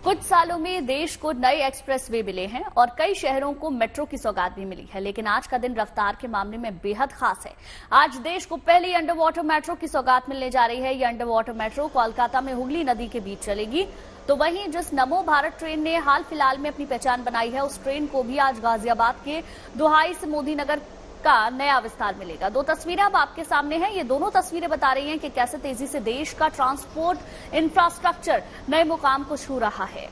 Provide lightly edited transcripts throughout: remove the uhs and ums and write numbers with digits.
कुछ सालों में देश को नए एक्सप्रेसवे मिले हैं और कई शहरों को मेट्रो की सौगात भी मिली है, लेकिन आज का दिन रफ्तार के मामले में बेहद खास है। आज देश को पहली अंडर वाटर मेट्रो की सौगात मिलने जा रही है। ये अंडर वाटर मेट्रो कोलकाता में हुगली नदी के बीच चलेगी। तो वहीं जिस नमो भारत ट्रेन ने हाल फिलहाल में अपनी पहचान बनाई है, उस ट्रेन को भी आज गाजियाबाद के दुहाई से मोदी नगर का नया विस्तार मिलेगा। दो तस्वीरें अब आपके सामने हैं। ये दोनों तस्वीरें बता रही हैं कि कैसे तेजी से देश का ट्रांसपोर्ट इंफ्रास्ट्रक्चर नए मुकाम को छू रहा है।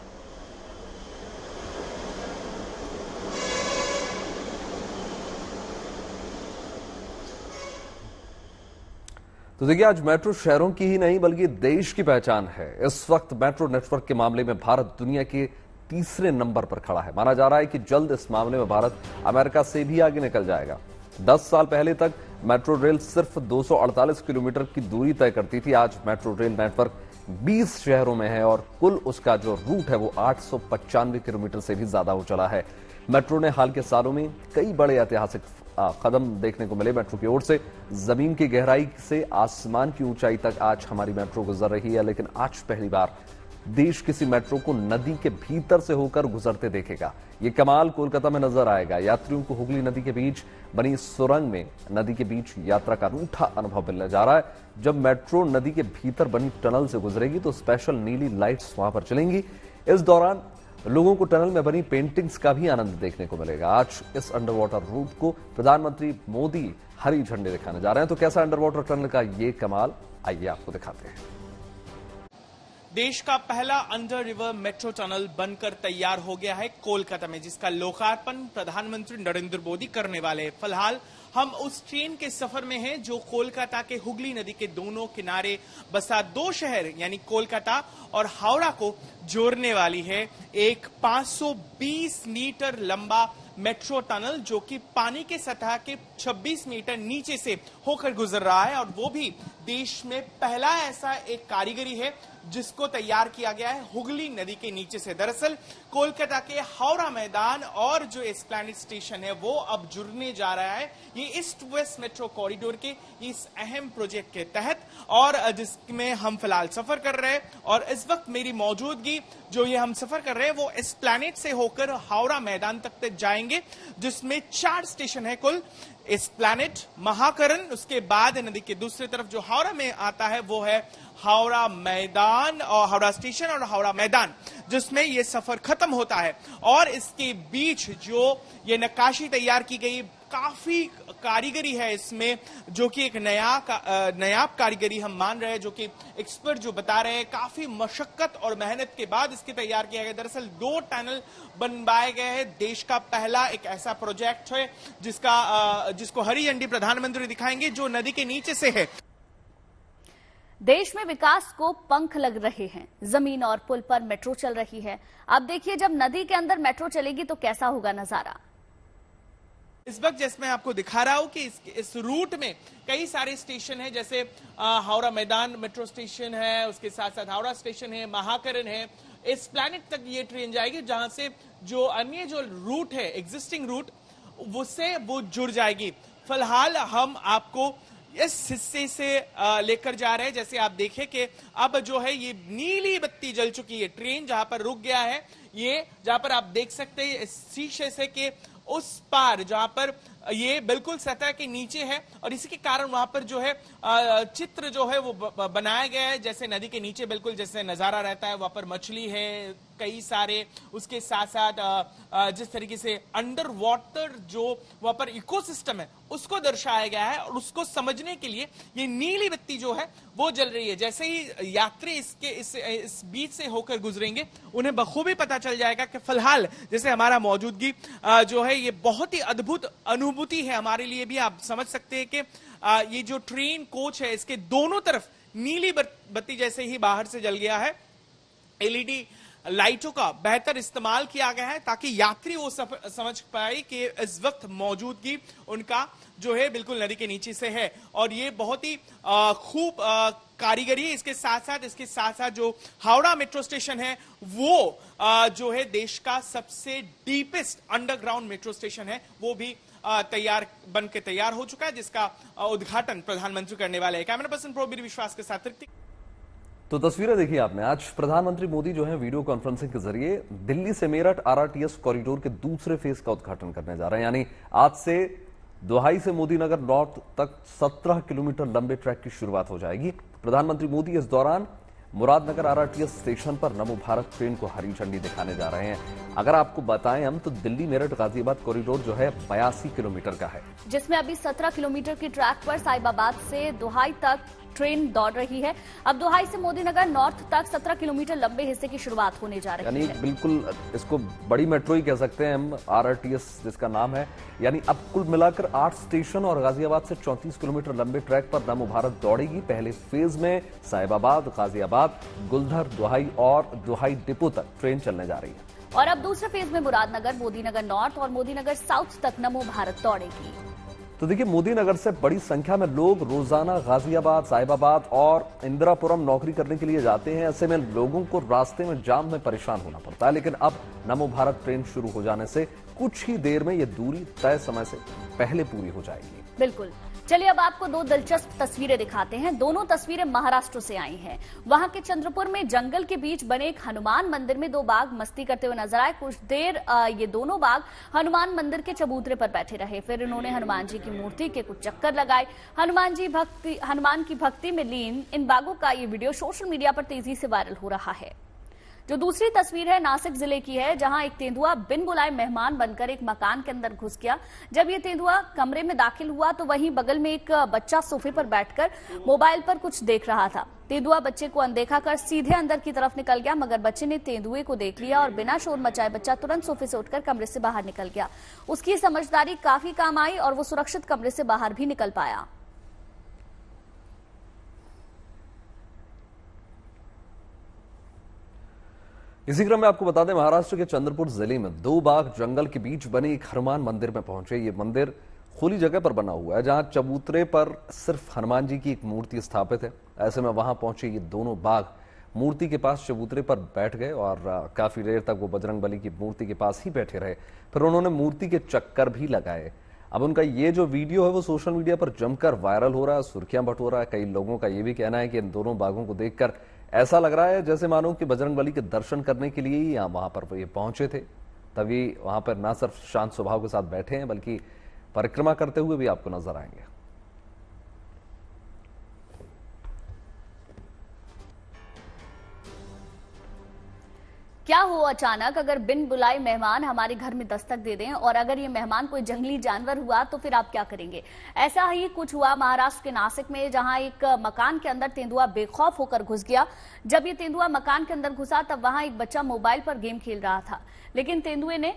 तो देखिए, आज मेट्रो शहरों की ही नहीं बल्कि देश की पहचान है। इस वक्त मेट्रो नेटवर्क के मामले में भारत दुनिया के तीसरे नंबर पर खड़ा है। माना जा रहा है कि जल्द इस मामले में भारत अमेरिका से भी आगे निकल जाएगा। 10 साल पहले तक मेट्रो रेल सिर्फ 248 किलोमीटर की दूरी तय करती थी। आज मेट्रो रेल नेटवर्क 20 शहरों में है और कुल उसका जो रूट है वो 895 किलोमीटर से भी ज्यादा हो चला है। मेट्रो ने हाल के सालों में कई बड़े ऐतिहासिक कदम देखने को मिले। मेट्रो की ओर से जमीन की गहराई से आसमान की ऊंचाई तक आज हमारी मेट्रो गुजर रही है, लेकिन आज पहली बार देश किसी मेट्रो को नदी के भीतर से होकर गुजरते देखेगा। ये कमाल कोलकाता में नजर आएगा। यात्रियों को हुगली नदी के बीच बनी सुरंग में नदी के बीच यात्रा का अनूठा अनुभव मिलने जा रहा है। जब मेट्रो नदी के भीतर बनी टनल से गुजरेगी तो स्पेशल नीली लाइट्स वहां पर चलेंगी। इस दौरान लोगों को टनल में बनी पेंटिंग्स का भी आनंद देखने को मिलेगा। आज इस अंडर वाटर रूट को प्रधानमंत्री मोदी हरी झंडे दिखाने जा रहे हैं। तो कैसा अंडर वाटर टनल का ये कमाल, आइए आपको दिखाते हैं। देश का पहला अंडर रिवर मेट्रो टनल बनकर तैयार हो गया है कोलकाता में, जिसका लोकार्पण प्रधानमंत्री नरेंद्र मोदी करने वाले हैं। फिलहाल हम उस ट्रेन के सफर में हैं जो कोलकाता के हुगली नदी के दोनों किनारे बसा दो शहर यानी कोलकाता और हावड़ा को जोड़ने वाली है। एक 520 मीटर लंबा मेट्रो टनल जो कि पानी के सतह के 26 मीटर नीचे से होकर गुजर रहा है, और वो भी देश में पहला ऐसा एक कारीगरी है जिसको तैयार किया गया है हुगली नदी के नीचे से। दरअसल कोलकाता के हावड़ा मैदान और जो एस्प्लैनेड स्टेशन है वो अब जुड़ने जा रहा है ये ईस्ट वेस्ट मेट्रो कॉरिडोर के इस अहम प्रोजेक्ट के तहत, और जिसमें हम फिलहाल सफर कर रहे हैं। और इस वक्त मेरी मौजूदगी जो ये हम सफर कर रहे हैं वो एस्प्लैनेड से होकर हावड़ा मैदान तक जाएंगे, जिसमें 4 स्टेशन है कुल। एस्प्लैनेड, महाकरण, उसके बाद नदी के दूसरी तरफ जो हावड़ा में आता है वो है हावड़ा मैदान और हावड़ा स्टेशन और हावड़ा मैदान, जिसमें ये सफर खत्म होता है। और इसके बीच जो ये नक्काशी तैयार की गई, काफी कारीगरी है इसमें, जो कि एक नयाब कारीगरी हम मान रहे हैं, जो कि एक्सपर्ट जो बता रहे हैं काफी मशक्कत और मेहनत के बाद इसके तैयार किया गया। दरअसल 2 टनल बनवाए गए हैं। देश का पहला एक ऐसा प्रोजेक्ट है जिसको हरी झंडी प्रधानमंत्री दिखाएंगे, जो नदी के नीचे से है। देश में विकास को पंख लग रहे हैं। जमीन और पुल पर मेट्रो चल रही है। अब देखिए, जब नदी के अंदर मेट्रो चलेगी तो कैसा होगा नजारा। इस वक्त जैसे मैं आपको दिखा रहा हूं कि इस रूट में कई सारे स्टेशन हैं, जैसे हावड़ा मैदान मेट्रो स्टेशन है, उसके साथ साथ हावड़ा स्टेशन है, महाकरण है। इस प्लैनेट तक ये ट्रेन जाएगी, जहां से जो अन्य जो रूट है, एग्जिस्टिंग रूट, उससे वो जुड़ जाएगी। फिलहाल हम आपको इस हिस्से से लेकर जा रहे हैं। जैसे आप देखें कि अब जो है ये नीली बत्ती जल चुकी है। ट्रेन जहां पर रुक गया है, ये जहां पर आप देख सकते हैं इस शीशे से कि उस पार जहां पर ये बिल्कुल सतह के नीचे है, और इसी के कारण वहां पर जो है चित्र जो है वो बनाया गया है, जैसे नदी के नीचे बिल्कुल जैसे नजारा रहता है, वहां पर मछली है कई सारे। उसके साथ साथ जिस तरीके से अंडर वाटर जो वहां पर इकोसिस्टम है उसको दर्शाया गया है, और उसको समझने के लिए ये नीली बत्ती जो है वो जल रही है। जैसे ही यात्री इस बीच से होकर गुजरेंगे, उन्हें बखूबी पता चल जाएगा कि फिलहाल जैसे हमारा मौजूदगी जो है ये बहुत ही अद्भुत अनुभूति है हमारे लिए भी। आप समझ सकते हैं कि ये जो ट्रेन कोच है इसके दोनों तरफ नीली बत्ती जैसे ही बाहर से जल गया है। एलईडी लाइटों का बेहतर इस्तेमाल किया गया है ताकि यात्री वो समझ पाए कि इस वक्त मौजूदगी उनका जो है बिल्कुल नदी के नीचे से है, और ये बहुत ही खूब कारीगरी है। इसके साथ साथ जो हावड़ा मेट्रो स्टेशन है वो जो है देश का सबसे डीपेस्ट अंडरग्राउंड मेट्रो स्टेशन है, वो भी बन के तैयार हो चुका है, जिसका उद्घाटन प्रधानमंत्री करने वाले हैं। कैमरा पर्सन प्रोबीर विश्वास के साथ तो तस्वीरें देखी आपने। आज प्रधानमंत्री मोदी जो है वीडियो कॉन्फ्रेंसिंग के जरिए दिल्ली से मेरठ आरआरटीएस कॉरिडोर के दूसरे फेज का उद्घाटन करने जा रहे हैं। यानी आज से दोहाई से मोदी नगर नॉर्थ तक 17 किलोमीटर लंबे ट्रैक की शुरुआत हो जाएगी। प्रधानमंत्री मोदी इस दौरान मुरादनगर आरआरटीएस स्टेशन पर नमो भारत ट्रेन को हरी झंडी दिखाने जा रहे हैं। अगर आपको बताएं हम तो दिल्ली मेरठ गाजियाबाद कॉरिडोर जो है 82 किलोमीटर का है, जिसमें अभी 17 किलोमीटर की ट्रैक पर साहिबाबाद से दोहाई तक ट्रेन दौड़ रही है। अब दोहाई से मोदीनगर नॉर्थ तक 17 किलोमीटर लंबे हिस्से की शुरुआत होने जा रही है। यानी बिल्कुल इसको बड़ी मेट्रो ही कह सकते हैं हम, आरआरटीएस जिसका नाम है। यानी अब कुल मिलाकर 8 स्टेशन और गाजियाबाद से 34 किलोमीटर लंबे ट्रैक पर नमो भारत दौड़ेगी। पहले फेज में साहिबाबाद, गाजियाबाद, गुलधर, दोहाई और दोहाई डिपो तक ट्रेन चलने जा रही है। और अब दूसरे फेज में मुरादनगर, मोदीनगर नॉर्थ और मोदीनगर साउथ तक नमो भारत दौड़ेगी। तो देखिए, मोदीनगर से बड़ी संख्या में लोग रोजाना गाजियाबाद, साहिबाबाद और इंदिरापुरम नौकरी करने के लिए जाते हैं। ऐसे में लोगों को रास्ते में जाम में परेशान होना पड़ता है। लेकिन अब नमो भारत ट्रेन शुरू हो जाने से कुछ ही देर में ये दूरी तय समय से पहले पूरी हो जाएगी। बिल्कुल। चलिए अब आपको 2 दिलचस्प तस्वीरें दिखाते हैं। दोनों तस्वीरें महाराष्ट्र से आई हैं। वहां के चंद्रपुर में जंगल के बीच बने एक हनुमान मंदिर में 2 बाघ मस्ती करते हुए नजर आए। कुछ देर ये दोनों बाघ हनुमान मंदिर के चबूतरे पर बैठे रहे। फिर इन्होंने हनुमान जी की मूर्ति के कुछ चक्कर लगाए। हनुमान की भक्ति में लीन इन बाघों का ये वीडियो सोशल मीडिया पर तेजी से वायरल हो रहा है। जो दूसरी तस्वीर है नासिक जिले की है, जहां एक तेंदुआ बिन बुलाए मेहमान बनकर एक मकान के अंदर घुस गया। जब ये तेंदुआ कमरे में दाखिल हुआ तो वहीं बगल में एक बच्चा सोफे पर बैठकर मोबाइल पर कुछ देख रहा था। तेंदुआ बच्चे को अनदेखा कर सीधे अंदर की तरफ निकल गया, मगर बच्चे ने तेंदुए को देख लिया और बिना शोर मचाए बच्चा तुरंत सोफे से उठकर कमरे से बाहर निकल गया। उसकी समझदारी काफी काम आई और वो सुरक्षित कमरे से बाहर भी निकल पाया। इसी क्रम में आपको बता दें, महाराष्ट्र के चंद्रपुर जिले में 2 बाघ जंगल के बीच बने एक हनुमान मंदिर में पहुंचे। ये मंदिर खुली जगह पर बना हुआ है, जहां चबूतरे पर सिर्फ हनुमान जी की एक मूर्ति स्थापित है। ऐसे में वहां पहुंचे ये दोनों बाघ मूर्ति के पास चबूतरे पर बैठ गए और काफी देर तक वो बजरंगबली की मूर्ति के पास ही बैठे रहे। फिर उन्होंने मूर्ति के चक्कर भी लगाए। अब उनका ये जो वीडियो है वो सोशल मीडिया पर जमकर वायरल हो रहा है, सुर्खियां बटोर रहा है। कई लोगों का ये भी कहना है कि इन दोनों बाघों को देखकर ऐसा लग रहा है जैसे मानो कि बजरंगबली के दर्शन करने के लिए ही वहां पर ये पहुंचे थे। तभी वहां पर ना सिर्फ शांत स्वभाव के साथ बैठे हैं बल्कि परिक्रमा करते हुए भी आपको नजर आएंगे। क्या हो अचानक अगर बिन बुलाए मेहमान हमारे घर में दस्तक दे दें, और अगर ये मेहमान कोई जंगली जानवर हुआ तो फिर आप क्या करेंगे? ऐसा ही कुछ हुआ महाराष्ट्र के नासिक में, जहां एक मकान के अंदर तेंदुआ बेखौफ होकर घुस गया। जब ये तेंदुआ मकान के अंदर घुसा तब वहां एक बच्चा मोबाइल पर गेम खेल रहा था, लेकिन तेंदुए ने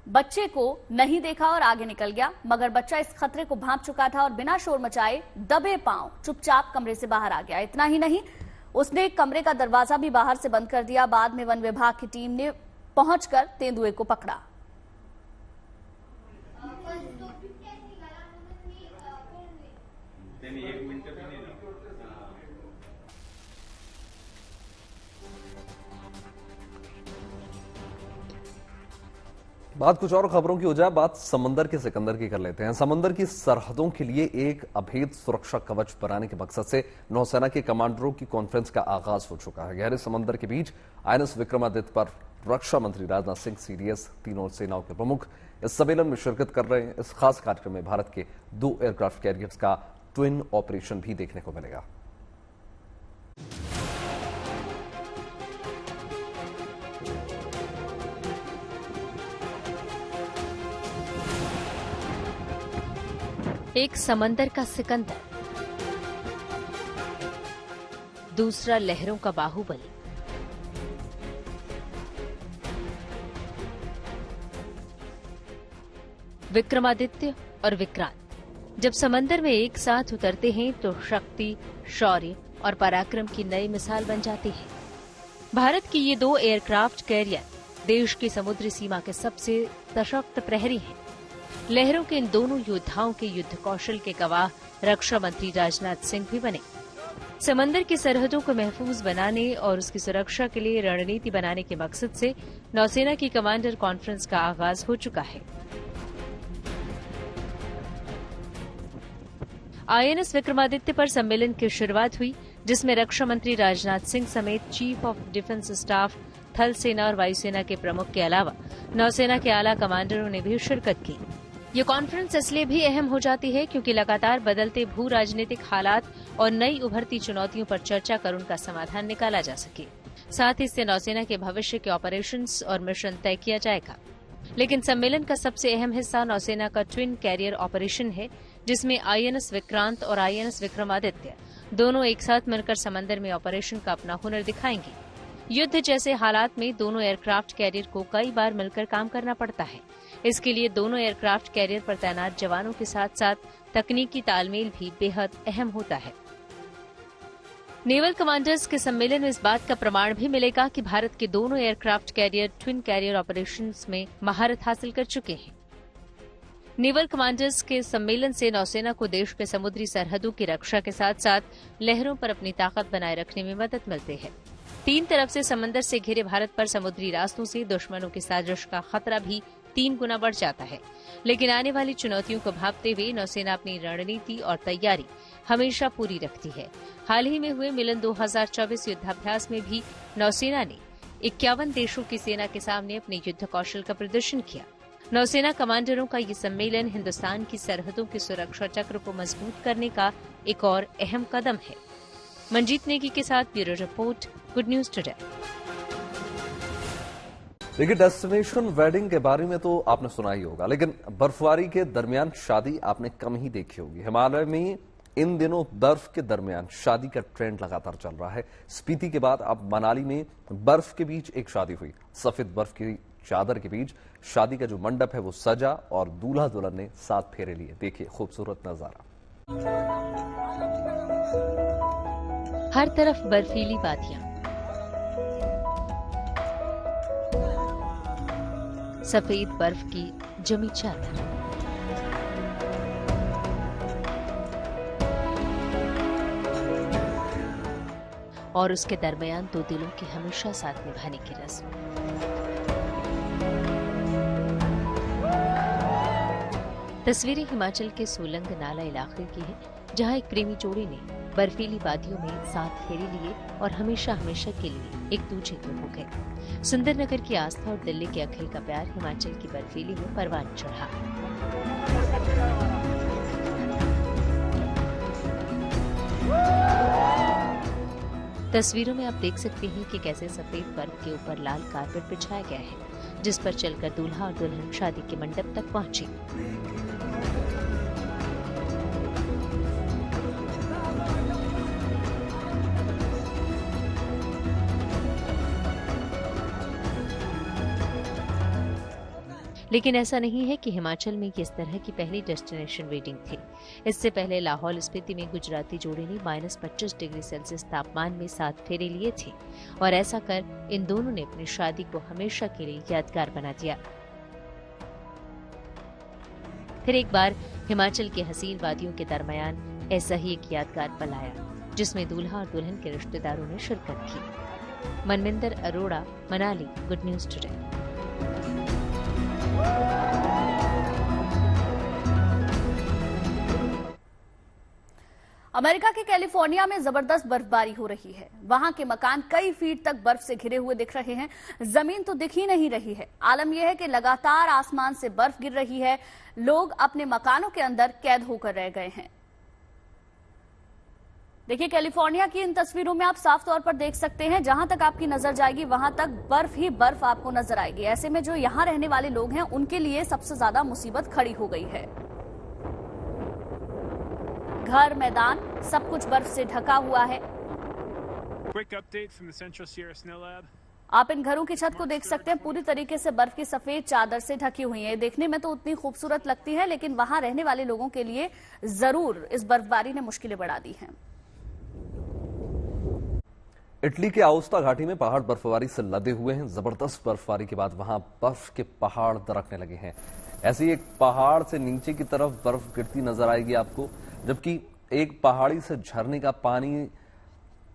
बच्चे को नहीं देखा और आगे निकल गया। मगर बच्चा इस खतरे को भांप चुका था और बिना शोर मचाए दबे पांव चुपचाप कमरे से बाहर आ गया। इतना ही नहीं, उसने कमरे का दरवाजा भी बाहर से बंद कर दिया। बाद में वन विभाग की टीम ने पहुंचकर तेंदुए को पकड़ा। बात कुछ और खबरों की हो जाए, बात समंदर के सिकंदर की कर लेते हैं। समंदर की सरहदों के लिए एक अभेद सुरक्षा कवच बनाने के मकसद से नौसेना के कमांडरों की कॉन्फ्रेंस का आगाज हो चुका है। गहरे समंदर के बीच आईएनएस विक्रमादित्य पर रक्षा मंत्री राजनाथ सिंह, सीडीएस, तीनों सेनाओं के प्रमुख इस सम्मेलन में शिरकत कर रहे हैं। इस खास कार्यक्रम में भारत के 2 एयरक्राफ्ट कैरियर्स का ट्विन ऑपरेशन भी देखने को मिलेगा। एक समंदर का सिकंदर, दूसरा लहरों का बाहुबली। विक्रमादित्य और विक्रांत जब समंदर में एक साथ उतरते हैं तो शक्ति, शौर्य और पराक्रम की नई मिसाल बन जाती है। भारत की ये 2 एयरक्राफ्ट कैरियर देश की समुद्री सीमा के सबसे सशक्त प्रहरी हैं। लहरों के इन दोनों योद्धाओं के युद्ध कौशल के गवाह रक्षा मंत्री राजनाथ सिंह भी बने। समंदर की सरहदों को महफूज बनाने और उसकी सुरक्षा के लिए रणनीति बनाने के मकसद से नौसेना की कमांडर कॉन्फ्रेंस का आगाज हो चुका है। आईएनएस विक्रमादित्य पर सम्मेलन की शुरुआत हुई, जिसमें रक्षा मंत्री राजनाथ सिंह समेत चीफ ऑफ डिफेंस स्टाफ, थल सेना और वायुसेना के प्रमुख के अलावा नौसेना के आला कमांडरों ने भी शिरकत की। ये कॉन्फ्रेंस इसलिए भी अहम हो जाती है क्योंकि लगातार बदलते भू राजनीतिक हालात और नई उभरती चुनौतियों पर चर्चा कर उनका समाधान निकाला जा सके। साथ ही इससे नौसेना के भविष्य के ऑपरेशंस और मिशन तय किया जाएगा। लेकिन सम्मेलन का सबसे अहम हिस्सा नौसेना का ट्विन कैरियर ऑपरेशन है, जिसमें आईएनएस विक्रांत और आईएनएस विक्रमादित्य दोनों एक साथ मिलकर समंदर में ऑपरेशन का अपना हुनर दिखाएंगे। युद्ध जैसे हालात में दोनों एयरक्राफ्ट कैरियर को कई बार मिलकर काम करना पड़ता है। इसके लिए दोनों एयरक्राफ्ट कैरियर पर तैनात जवानों के साथ साथ तकनीकी तालमेल भी बेहद अहम होता है। नेवल कमांडर्स के सम्मेलन में इस बात का प्रमाण भी मिलेगा कि भारत के दोनों aircraft carrier twin carrier operations में महारत हासिल कर चुके हैं। नेवल कमांडर्स के सम्मेलन से नौसेना को देश के समुद्री सरहदों की रक्षा के साथ साथ लहरों पर अपनी ताकत बनाए रखने में मदद मिलती है। तीन तरफ से समंदर से घिरे भारत पर समुद्री रास्तों से दुश्मनों की साजिश का खतरा भी 3 गुना बढ़ जाता है। लेकिन आने वाली चुनौतियों को भांपते हुए नौसेना अपनी रणनीति और तैयारी हमेशा पूरी रखती है। हाल ही में हुए मिलन 2024 युद्धाभ्यास में भी नौसेना ने 51 देशों की सेना के सामने अपने युद्ध कौशल का प्रदर्शन किया। नौसेना कमांडरों का ये सम्मेलन हिंदुस्तान की सरहदों की सुरक्षा चक्र को मजबूत करने का एक और अहम कदम है। मंजीत नेगी के साथ bureau report, good news today. देखिए, डेस्टिनेशन वेडिंग के बारे में तो आपने सुना ही होगा, लेकिन बर्फबारी के दरमियान शादी आपने कम ही देखी होगी। हिमालय में इन दिनों बर्फ के दरमियान शादी का ट्रेंड लगातार चल रहा है। स्पीति के बाद अब मनाली में बर्फ के बीच एक शादी हुई। सफेद बर्फ की चादर के बीच शादी का जो मंडप है वो सजा और दूल्हा दुल्हन ने 7 फेरे लिए। देखिए खूबसूरत नजारा। हर तरफ बर्फीली वादियां, सफेद बर्फ की जमी चादर, और उसके दरमियान 2 दिलों की हमेशा साथ निभाने की रस्म। तस्वीरें हिमाचल के सोलंग नाला इलाके की है, जहां एक प्रेमी जोड़ी ने बर्फीली वादियों में 7 फेरे लिए और हमेशा हमेशा के लिए एक दूजे के हो गए। सुंदरनगर की आस्था और दिल्ली के अखिल का प्यार हिमाचल की बर्फीली में परवान चढ़ा। तस्वीरों में आप देख सकते हैं कि कैसे सफेद बर्फ के ऊपर लाल कारपेट बिछाया गया है, जिस पर चलकर दूल्हा और दुल्हन शादी के मंडप तक पहुंचे। लेकिन ऐसा नहीं है कि हिमाचल में इस तरह की पहली डेस्टिनेशन वेडिंग थी। इससे पहले लाहौल स्पीति में गुजराती जोड़ी ने -25 डिग्री सेल्सियस तापमान में 7 फेरे लिए थे और ऐसा कर इन दोनों ने अपनी शादी को हमेशा के लिए यादगार बना दिया। फिर एक बार हिमाचल के हसीन वादियों के दरमियान ऐसा ही एक यादगार पल आया, जिसमें दूल्हा और दुल्हन के रिश्तेदारों ने शिरकत की। Manvinder Arora, Manali, good news today. America के कैलिफोर्निया में जबरदस्त बर्फबारी हो रही है। वहां के मकान कई फीट तक बर्फ से घिरे हुए दिख रहे हैं। जमीन तो दिख ही नहीं रही है। आलम यह है कि लगातार आसमान से बर्फ गिर रही है। लोग अपने मकानों के अंदर कैद होकर रह गए हैं। देखिए, कैलिफोर्निया की इन तस्वीरों में आप साफ तौर पर देख सकते हैं, जहां तक आपकी नजर जाएगी वहां तक बर्फ ही बर्फ आपको नजर आएगी। ऐसे में जो यहां रहने वाले लोग हैं उनके लिए सबसे ज्यादा मुसीबत खड़ी हो गई है। घर, मैदान, सब कुछ बर्फ से ढका हुआ है। आप इन घरों की छत को देख सकते हैं, पूरी तरीके से बर्फ की सफेद चादर से ढकी हुई है। देखने में तो उतनी खूबसूरत लगती है, लेकिन वहां रहने वाले लोगों के लिए जरूर इस बर्फबारी ने मुश्किलें बढ़ा दी हैं। इटली के आउस्ता घाटी में पहाड़ बर्फबारी से लदे हुए हैं। जबरदस्त बर्फबारी के बाद वहां बर्फ के पहाड़ दरकने लगे हैं। ऐसी एक पहाड़ से नीचे की तरफ बर्फ गिरती नजर आएगी आपको, जबकि एक पहाड़ी से झरने का पानी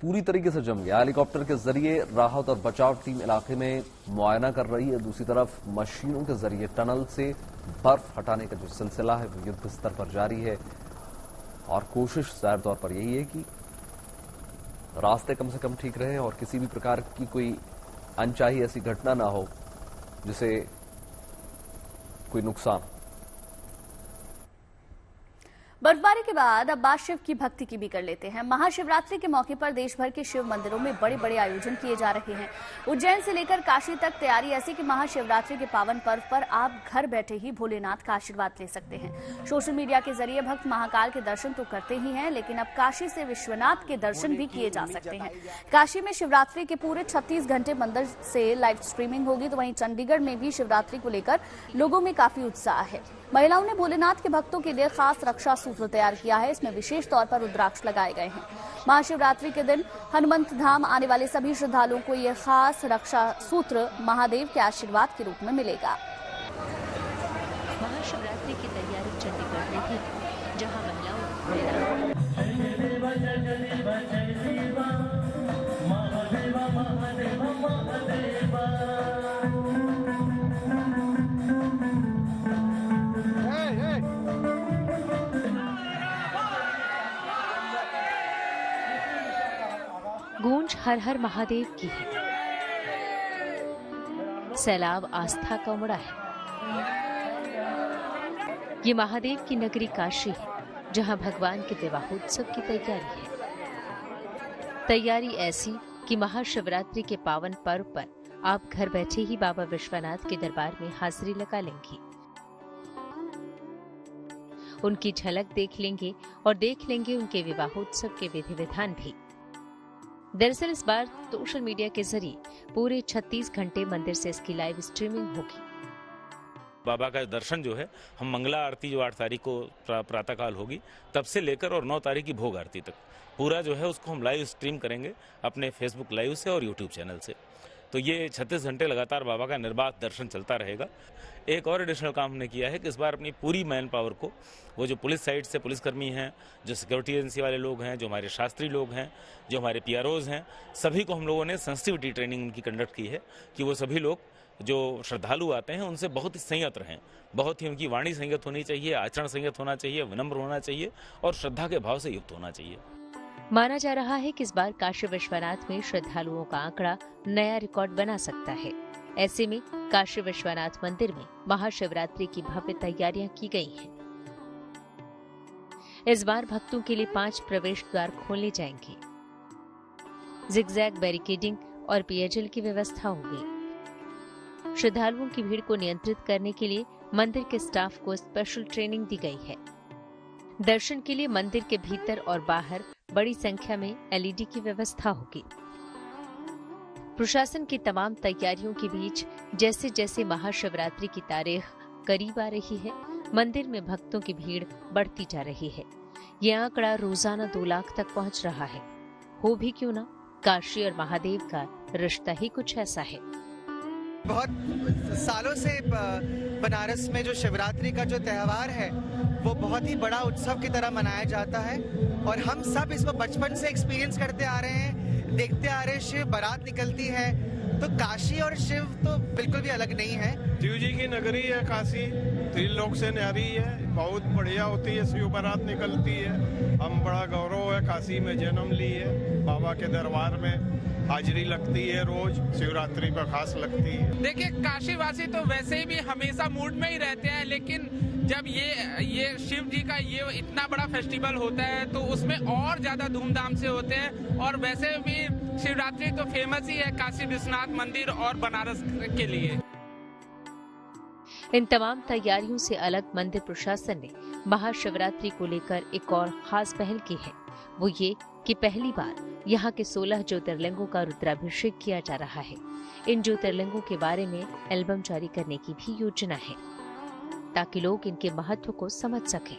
पूरी तरीके से जम गया। हेलीकॉप्टर के जरिए राहत और बचाव टीम इलाके में मुआयना कर रही है। दूसरी तरफ मशीनों के जरिए टनल से बर्फ हटाने का जो सिलसिला है वो युद्ध स्तर पर जारी है और कोशिश जाहिर तौर पर यही है कि रास्ते कम से कम ठीक रहें और किसी भी प्रकार की कोई अनचाही ऐसी घटना ना हो जिसे कोई नुकसान। बर्फबारी के बाद अब बात शिव की भक्ति की भी कर लेते हैं। महाशिवरात्रि के मौके पर देश भर के शिव मंदिरों में बड़े बड़े आयोजन किए जा रहे हैं। उज्जैन से लेकर काशी तक तैयारी ऐसी कि महाशिवरात्रि के पावन पर्व पर आप घर बैठे ही भोलेनाथ का आशीर्वाद ले सकते हैं। सोशल मीडिया के जरिए भक्त महाकाल के दर्शन तो करते ही हैं, लेकिन अब काशी से विश्वनाथ के दर्शन भी किए जा सकते हैं। काशी में शिवरात्रि के पूरे 36 घंटे मंदिर से लाइव स्ट्रीमिंग होगी, तो वहीं चंडीगढ़ में भी शिवरात्रि को लेकर लोगों में काफी उत्साह है। महिलाओं ने भोलेनाथ के भक्तों के लिए खास रक्षा सूत्र तैयार किया है। इसमें विशेष तौर पर रुद्राक्ष लगाए गए हैं। महाशिवरात्रि के दिन हनुमंत धाम आने वाले सभी श्रद्धालुओं को यह खास रक्षा सूत्र महादेव के आशीर्वाद के रूप में मिलेगा। महाशिवरात्रि की तैयारी चंडीगढ़ में भी, जहां महिलाओं गूंज हर हर महादेव की है। सैलाब आस्था का उमड़ा है। ये महादेव की नगरी काशी है, जहां भगवान के विवाहोत्सव की तैयारी है। तैयारी ऐसी कि महाशिवरात्रि के पावन पर्व पर आप घर बैठे ही बाबा विश्वनाथ के दरबार में हाजिरी लगा लेंगी, उनकी झलक देख लेंगे और देख लेंगे उनके विवाहोत्सव के विधि विधान भी। दरअसल इस बार सोशल मीडिया के जरिए पूरे 36 घंटे मंदिर से इसकी लाइव स्ट्रीमिंग होगी। बाबा का दर्शन जो है, हम मंगला आरती जो 8 तारीख को प्रातःकाल होगी, तब से लेकर और 9 तारीख की भोग आरती तक पूरा जो है उसको हम लाइव स्ट्रीम करेंगे अपने फेसबुक लाइव से और यूट्यूब चैनल से। तो ये 36 घंटे लगातार बाबा का निर्बाध दर्शन चलता रहेगा। एक और एडिशनल काम हमने किया है कि इस बार अपनी पूरी मैन पावर को, वो जो पुलिस साइड से पुलिसकर्मी हैं, जो सिक्योरिटी एजेंसी वाले लोग हैं, जो हमारे शास्त्री लोग हैं, जो हमारे PROs हैं, सभी को हम लोगों ने सेंसिटिविटी ट्रेनिंग उनकी कंडक्ट की है कि वो सभी लोग जो श्रद्धालु आते हैं उनसे बहुत ही संयत रहें, बहुत ही उनकी वाणी संयत होनी चाहिए, आचरण संयत होना चाहिए, विनम्र होना चाहिए और श्रद्धा के भाव से युक्त होना चाहिए। माना जा रहा है कि इस बार काशी विश्वनाथ में श्रद्धालुओं का आंकड़ा नया रिकॉर्ड बना सकता है। ऐसे में काशी विश्वनाथ मंदिर में महाशिवरात्रि की भव्य तैयारियां की गई हैं। इस बार भक्तों के लिए 5 प्रवेश द्वार खोले जाएंगे। जिगजैग बैरिकेडिंग और पेयजल की व्यवस्था होगी। श्रद्धालुओं की भीड़ को नियंत्रित करने के लिए मंदिर के स्टाफ को स्पेशल ट्रेनिंग दी गई है। दर्शन के लिए मंदिर के भीतर और बाहर बड़ी संख्या में LED की व्यवस्था होगी। प्रशासन की तमाम तैयारियों के बीच जैसे जैसे महाशिवरात्रि की तारीख करीब आ रही है, मंदिर में भक्तों की भीड़ बढ़ती जा रही है। ये आंकड़ा रोजाना 2 लाख तक पहुंच रहा है। हो भी क्यों ना, काशी और महादेव का रिश्ता ही कुछ ऐसा है। बहुत सालों से बनारस में जो शिवरात्रि का जो त्योहार है वो बहुत ही बड़ा उत्सव की तरह मनाया जाता है और हम सब इसको बचपन से एक्सपीरियंस करते आ रहे हैं, देखते आ रहे हैं। शिव बारात निकलती है तो काशी और शिव तो बिल्कुल भी अलग नहीं है। शिव जी की नगरी है काशी, त्रिलोक से न्यारी है, बहुत बढ़िया होती है, शिव बारात निकलती है। हम बड़ा गौरव है काशी में जन्म लिए, बाबा के दरबार में हाजिरी लगती है, रोज शिवरात्रि पर खास लगती है। देखिए, काशी वासी तो वैसे ही भी हमेशा मूड में ही रहते हैं, लेकिन जब ये शिव जी का ये इतना बड़ा फेस्टिवल होता है तो उसमें और ज्यादा धूमधाम से होते हैं। और वैसे भी शिवरात्रि तो फेमस ही है काशी विश्वनाथ मंदिर और बनारस के लिए। इन तमाम तैयारियों से अलग मंदिर प्रशासन ने महाशिवरात्रि को लेकर एक और खास पहल की है। वो ये कि पहली बार यहाँ के 16 ज्योतिर्लिंगों का रुद्राभिषेक किया जा रहा है। इन ज्योतिर्लिंगों के बारे में एल्बम जारी करने की भी योजना है ताकि लोग इनके महत्व को समझ सकें।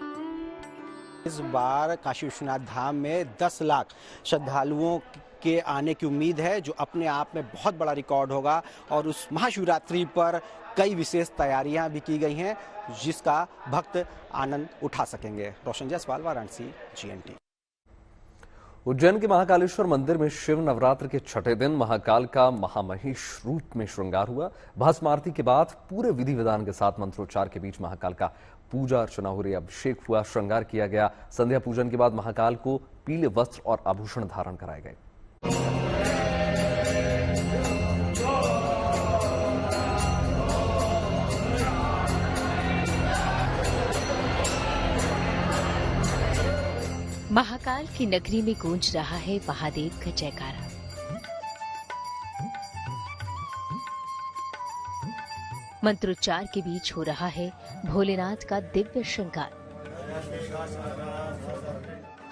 इस बार काशी विश्वनाथ धाम में 10 लाख श्रद्धालुओं के आने की उम्मीद है, जो अपने आप में बहुत बड़ा रिकॉर्ड होगा। और उस महाशिवरात्रि पर कई विशेष तैयारियां भी की गई हैं जिसका भक्त आनंद उठा सकेंगे। रोशन जायसवाल, वाराणसी, GNT। उज्जैन के महाकालेश्वर मंदिर में शिव नवरात्र के 6ठे दिन महाकाल का महामहिष रूप में श्रृंगार हुआ। भस्म आरती के बाद पूरे विधि विधान के साथ मंत्रोच्चार के बीच महाकाल का पूजा अर्चना हो रही, अभिषेक हुआ, श्रृंगार किया गया। संध्या पूजन के बाद महाकाल को पीले वस्त्र और आभूषण धारण कराए गए। महाकाल की नगरी में गूंज रहा है महादेव का जयकारा। मंत्रोच्चार के बीच हो रहा है भोलेनाथ का दिव्य श्रृंगार।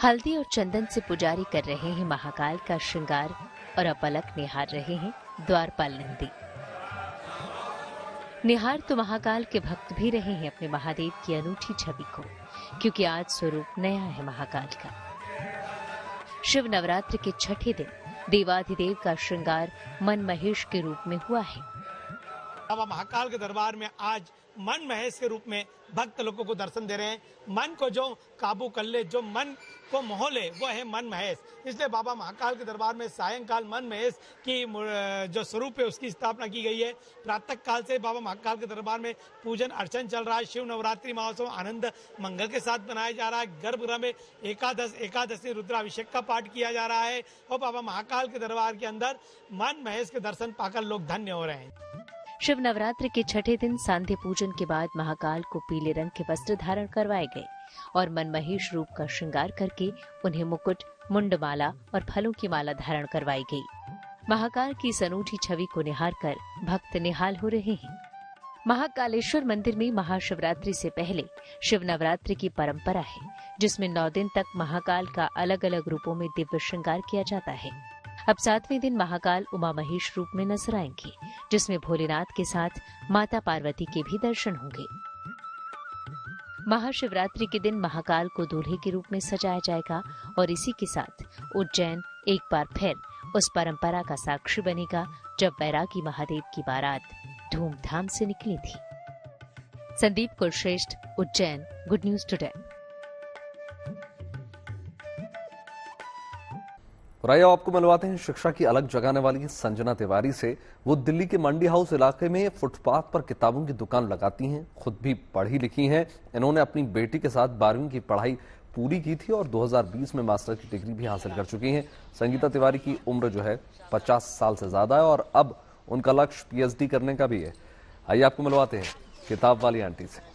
हल्दी और चंदन से पुजारी कर रहे हैं महाकाल का श्रृंगार और अपलक निहार रहे हैं द्वारपाल नंदी। निहार तो महाकाल के भक्त भी रहे हैं अपने महादेव की अनूठी छवि को, क्योंकि आज स्वरूप नया है महाकाल का। शिव नवरात्र के छठे दिन देवाधिदेव का श्रृंगार मन महेश के रूप में हुआ है। बाबा महाकाल के दरबार में आज मन महेश के रूप में भक्त लोगों को दर्शन दे रहे हैं। मन को जो काबू कर ले, जो मन को मोह ले, वो है मन महेश। इसलिए बाबा महाकाल के दरबार में सायंकाल मन महेश की जो स्वरूप है उसकी स्थापना की गई है। प्रातः काल से बाबा महाकाल के दरबार में पूजन अर्चन चल रहा है। शिव नवरात्रि महोत्सव आनंद मंगल के साथ मनाया जा रहा है। गर्भगृह में एकादशी रुद्राभिषेक का पाठ किया जा रहा है और बाबा महाकाल के दरबार के अंदर मन महेश के दर्शन पाकर लोग धन्य हो रहे हैं। शिव नवरात्र के छठे दिन सांध्य पूजन के बाद महाकाल को पीले रंग के वस्त्र धारण करवाए गए और मनमहेश रूप का श्रृंगार करके उन्हें मुकुट, मुंडमाला और फलों की माला धारण करवाई गई। महाकाल की इस अनूठी छवि को निहार कर भक्त निहाल हो रहे हैं। महाकालेश्वर मंदिर में महाशिवरात्रि से पहले शिव नवरात्रि की परंपरा है, जिसमें 9 दिन तक महाकाल का अलग अलग रूपों में दिव्य श्रृंगार किया जाता है। अब 7वें दिन महाकाल उमा महेश रूप में नजर आएंगे, जिसमें भोलेनाथ के साथ माता पार्वती के भी दर्शन होंगे। महाशिवरात्रि के दिन महाकाल को दूल्हे के रूप में सजाया जाएगा और इसी के साथ उज्जैन एक बार फिर उस परंपरा का साक्षी बनेगा जब बैरागी महादेव की बारात धूमधाम से निकली थी। Sandeep Kulshreshtha, Ujjain, good news today. और आइए आपको मिलवाते हैं शिक्षा की अलग जगाने वाली संजना तिवारी से। वो दिल्ली के मंडी हाउस इलाके में फुटपाथ पर किताबों की दुकान लगाती हैं, खुद भी पढ़ी लिखी हैं। इन्होंने अपनी बेटी के साथ 12वीं की पढ़ाई पूरी की थी और 2020 में मास्टर की डिग्री भी हासिल कर चुकी हैं। संगीता तिवारी की उम्र जो है 50 साल से ज्यादा है और अब उनका लक्ष्य पीएचडी करने का भी है। आइए आपको मिलवाते हैं किताब वाली आंटी से।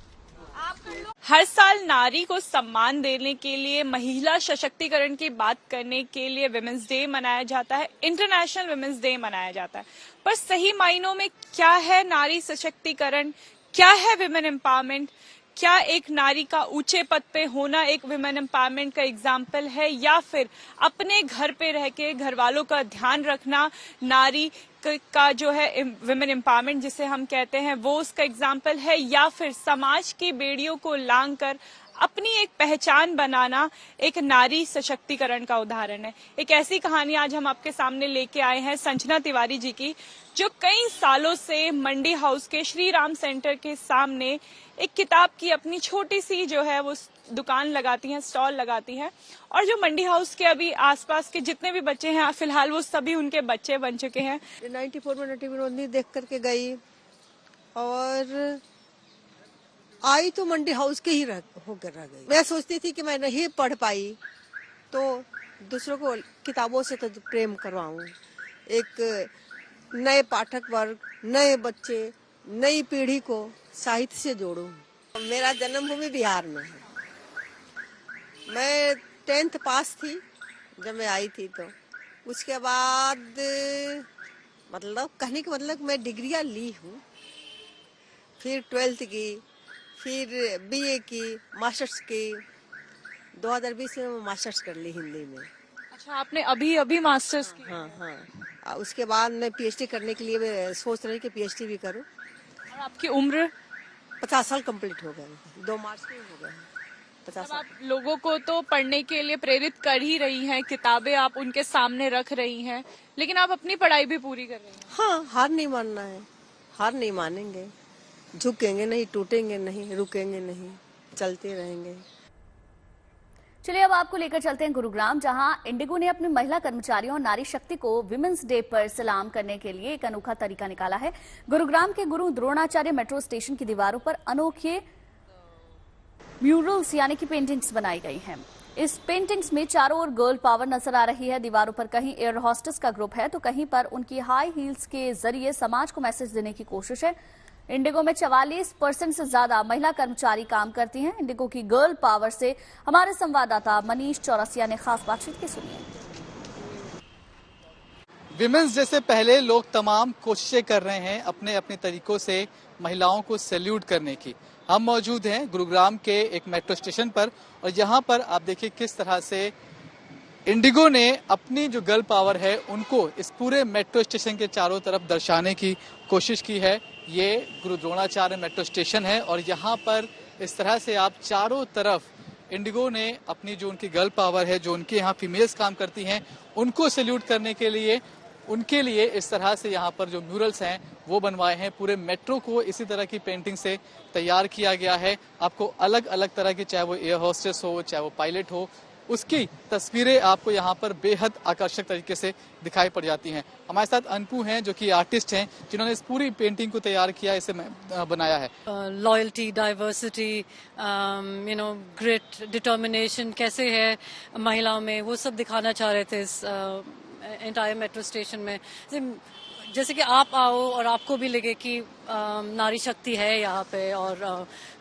हर साल नारी को सम्मान देने के लिए, महिला सशक्तिकरण की बात करने के लिए विमेंस डे मनाया जाता है, इंटरनेशनल विमेंस डे मनाया जाता है। पर सही मायनों में क्या है नारी सशक्तिकरण, क्या है विमेन एम्पावरमेंट? क्या एक नारी का ऊंचे पद पे होना एक विमेन एम्पावरमेंट का एग्जाम्पल है, या फिर अपने घर पे रह के घर वालों का ध्यान रखना नारी का जो है विमेन एम्पावरमेंट जिसे हम कहते हैं वो उसका एग्जाम्पल है, या फिर समाज की बेड़ियों को लांग कर अपनी एक पहचान बनाना एक नारी सशक्तिकरण का उदाहरण है। एक ऐसी कहानी आज हम आपके सामने लेके आए हैं संजना तिवारी जी की, जो कई सालों से मंडी हाउस के श्री राम सेंटर के सामने एक किताब की अपनी छोटी सी जो है वो दुकान लगाती हैं, स्टॉल लगाती हैं। और जो मंडी हाउस के अभी आसपास के जितने भी बच्चे हैं फिलहाल वो सभी उनके बच्चे बन चुके हैं। 94 में नटी विनोदनी देख करके गई और आई तो मंडी हाउस के ही होकर रह गई। मैं सोचती थी कि मैं नहीं पढ़ पाई तो दूसरों को किताबों से तो प्रेम करवाऊं, एक नए पाठक वर्ग, नए बच्चे, नई पीढ़ी को साहित्य से जोड़ूं। मेरा जन्मभूमि बिहार में है। मैं 10th पास थी जब मैं आई थी, तो उसके बाद मतलब कहने का मतलब मैं डिग्रियां ली हूँ, फिर 12th की, फिर बीए की, मास्टर्स की। 2020 में मास्टर्स कर ली हिंदी में। अच्छा, आपने अभी मास्टर्स की? हाँ। उसके बाद मैं पीएचडी करने के लिए मैं सोच रही कि पीएचडी भी करूं। और आपकी उम्र? 50 साल कंप्लीट हो गए, 2 मार्च में हो गए 50 साल। आप लोगों को तो पढ़ने के लिए प्रेरित कर ही रही हैं, किताबें आप उनके सामने रख रही हैं, लेकिन आप अपनी पढ़ाई भी पूरी कर रही हैं। हाँ, हार नहीं मानना है, हार नहीं मानेंगे, झुकेंगे नहीं, टूटेंगे नहीं, रुकेंगे नहीं, चलते रहेंगे। चलिए अब आपको लेकर चलते हैं गुरुग्राम, जहां इंडिगो ने अपने महिला कर्मचारियों और नारी शक्ति को विमेंस डे पर सलाम करने के लिए एक अनोखा तरीका निकाला है। गुरुग्राम के गुरु द्रोणाचार्य मेट्रो स्टेशन की दीवारों पर अनोखे म्यूरल्स यानी कि पेंटिंग्स बनाई गई हैं। इस पेंटिंग्स में चारों ओर गर्ल पावर नजर आ रही है। दीवारों पर कहीं एयर होस्टेस का ग्रुप है तो कहीं पर उनकी हाई हील्स के जरिए समाज को मैसेज देने की कोशिश है। इंडिगो में 44% से ज्यादा महिला कर्मचारी काम करती हैं। इंडिगो की गर्ल पावर से हमारे संवाददाता मनीष चौरसिया ने खास बातचीत की, सुनिए। विमेंस डे से पहले लोग तमाम कोशिशें कर रहे हैं अपने अपने तरीकों से महिलाओं को सैल्यूट करने की। हम मौजूद हैं गुरुग्राम के एक मेट्रो स्टेशन पर और यहाँ पर आप देखिए किस तरह से इंडिगो ने अपनी जो गर्ल पावर है उनको इस पूरे मेट्रो स्टेशन के चारों तरफ दर्शाने की कोशिश की है। ये गुरु द्रोणाचार्य मेट्रो स्टेशन है और यहाँ पर इस तरह से आप चारों तरफ इंडिगो ने अपनी जो उनकी गर्ल पावर है, जो उनके यहाँ फीमेल्स काम करती हैं, उनको सैल्यूट करने के लिए उनके लिए इस तरह से यहाँ पर जो म्यूरल्स हैं वो बनवाए हैं। पूरे मेट्रो को इसी तरह की पेंटिंग से तैयार किया गया है। आपको अलग अलग तरह की, चाहे वो एयर होस्टेस हो, चाहे वो पायलट हो, उसकी तस्वीरें आपको यहाँ पर बेहद आकर्षक तरीके से दिखाई पड़ जाती हैं। हमारे साथ अनपू हैं जो कि आर्टिस्ट हैं, जिन्होंने इस पूरी पेंटिंग को तैयार किया, इसे बनाया है। लॉयल्टी, डाइवर्सिटी, ग्रिट, डिटर्मिनेशन कैसे है महिलाओं में, वो सब दिखाना चाह रहे थे इस एंटायर मेट्रो स्टेशन में। जैसे कि आप आओ और आपको भी लगे कि नारी शक्ति है यहाँ पे और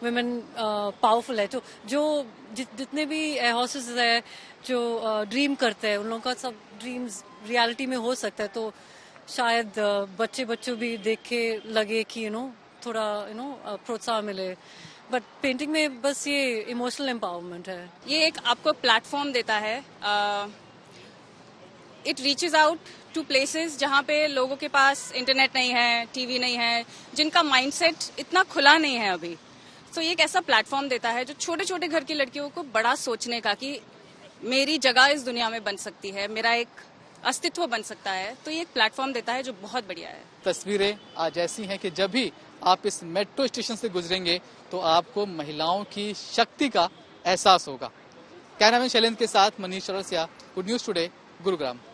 वुमेन पावरफुल है। तो जो जितने भी एयर होस्टेस है जो ड्रीम करते हैं, उन लोगों का सब ड्रीम्स रियलिटी में हो सकता है। तो शायद बच्चों भी देख के लगे कि थोड़ा प्रोत्साहन मिले। बट पेंटिंग में बस ये इमोशनल एम्पावरमेंट है। ये एक आपको प्लेटफॉर्म देता है। It reaches out to places जहाँ पे लोगों के पास इंटरनेट नहीं है, टीवी नहीं है, जिनका माइंडसेट इतना खुला नहीं है अभी। तो ये एक ऐसा प्लेटफॉर्म देता है जो छोटे छोटे घर की लड़कियों को बड़ा सोचने का कि मेरी जगह इस दुनिया में बन सकती है, मेरा एक अस्तित्व बन सकता है। तो ये एक प्लेटफॉर्म देता है जो बहुत बढ़िया है। तस्वीरें आज ऐसी हैं कि जब भी आप इस मेट्रो स्टेशन से गुजरेंगे तो आपको महिलाओं की शक्ति का एहसास होगा। कैमरामैन शैलेंद्र के साथ Manish Chaurasia, good news today, Gurugram.